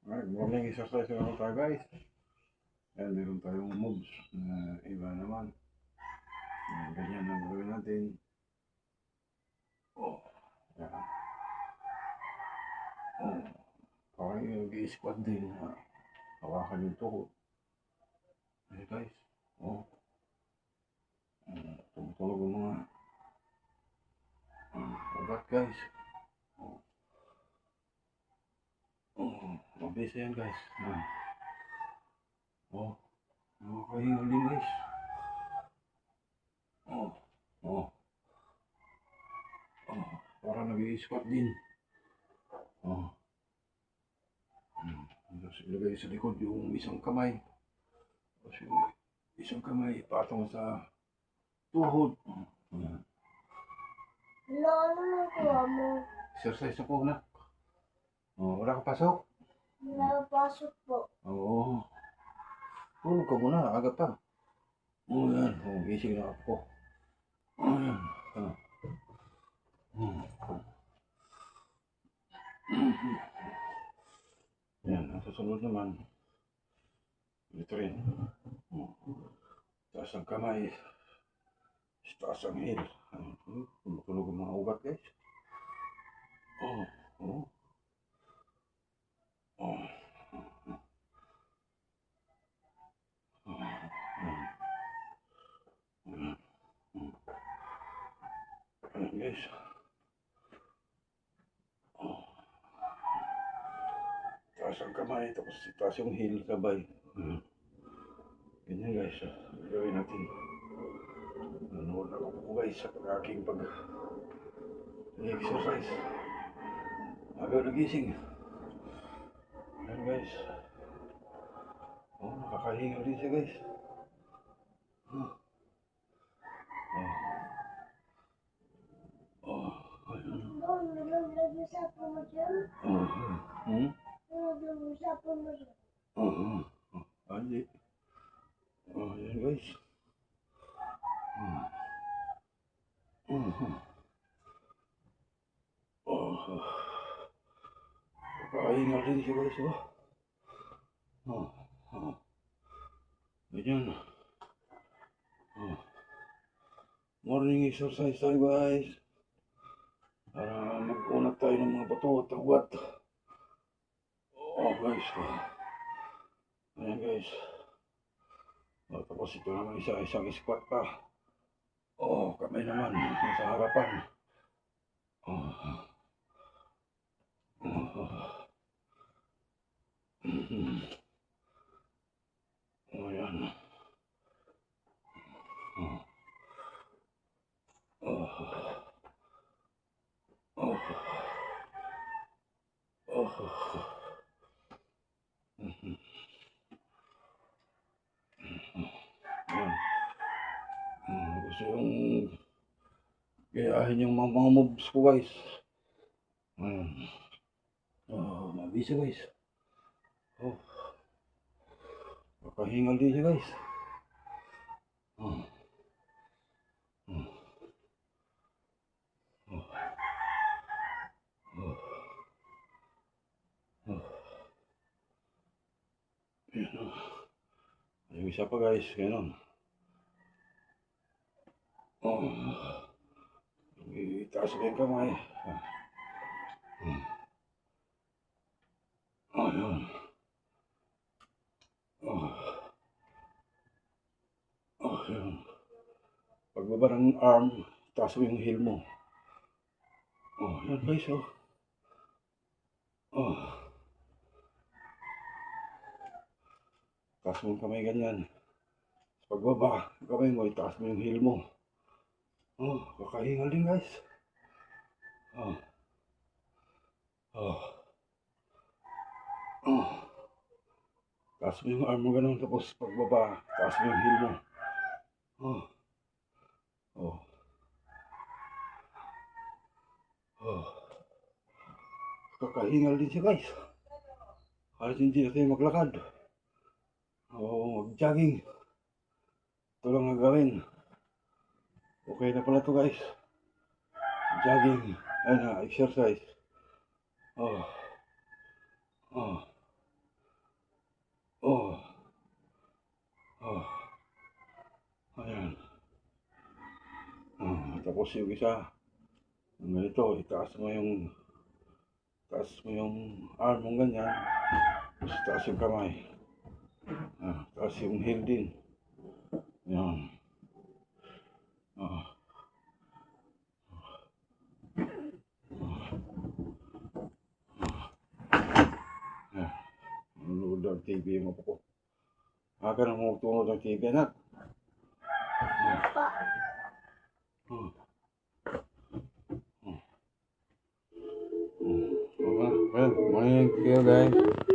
Alright, morning exercise naman tayo guys. Ayan, meron tayong moves na iba naman. Ayan, ganyan ang gawin natin. Oh, ayan. Oh, parang nag-i-squat din. Hawakan yung tuhod. Ayan guys. Oh, tumutulog ang mga ugat guys. Mabilis yan guys. Nakakahingal din guys. Oh, oh, parang nag-i-squat din. Tapos ilagay sa likod yung isang kamay. Tapos yung isang kamay patong sa tuhod. Ayan. Ano nagawa mo? Exercise ako na. Wala ka pasok? Napasok po. Oo. Tulog ka muna, aga pa. Yan. Gising na ako. Yan. Yan, ang susunod naman. Ito rin. Taas ang kamay. Taas ang heel. Tulog ang mga ugat guys. Ayan guys. Taas ang kamay, tapos taas yung heel sabay. Ganyan guys. Gawin natin. Nanood ako po guys sa pag-aking pag-exercise. Agaw nagising. Ayan guys. Nakakahingal din siya guys. Nalaglag mo sa po mo dyan? Nalaglag mo sa po mo dyan? Hindi. Ayan guys. Nakakahingal din siya guys. Ganyan. Morning exercise tayo guys. Para mag-unat tayo ng mga bato at agwat. Guys. Ayan guys. Tapos ito naman isang squat pa. Kamay naman sa harapan. Ayan. Gusto yung gayahin yung mga moves ko guys. Mabisa guys. Nakahingal din siya guys. Yung isa pa guys, gano'n. Itaas ko yung kamay. Yun. Yun. Pagbaba ng arm, itaas mo yung heel mo. Yan guys, taas mo yung kamay ganyan. Pagbaba, kamay mo, itaas mo yung heel mo. Kakahingal din guys. Taas mo yung arm mo ganun, tapos pagbaba, taas mo yung heel mo. Kakahingal din siya guys. Halos hindi na tayo maglakad. Mag-jogging. Ito lang ang gawin. Okay na pala ito guys. Jogging. Exercise. Tapos yung isa, ganito, itaas mo yung arm mong ganyan. Tapos itaas yung kamay. Taas yung heel din. Yan. Nanonood ng TV mo po. Aga nang magtunod ng TV, anak. Pa. Well, morning to you guys.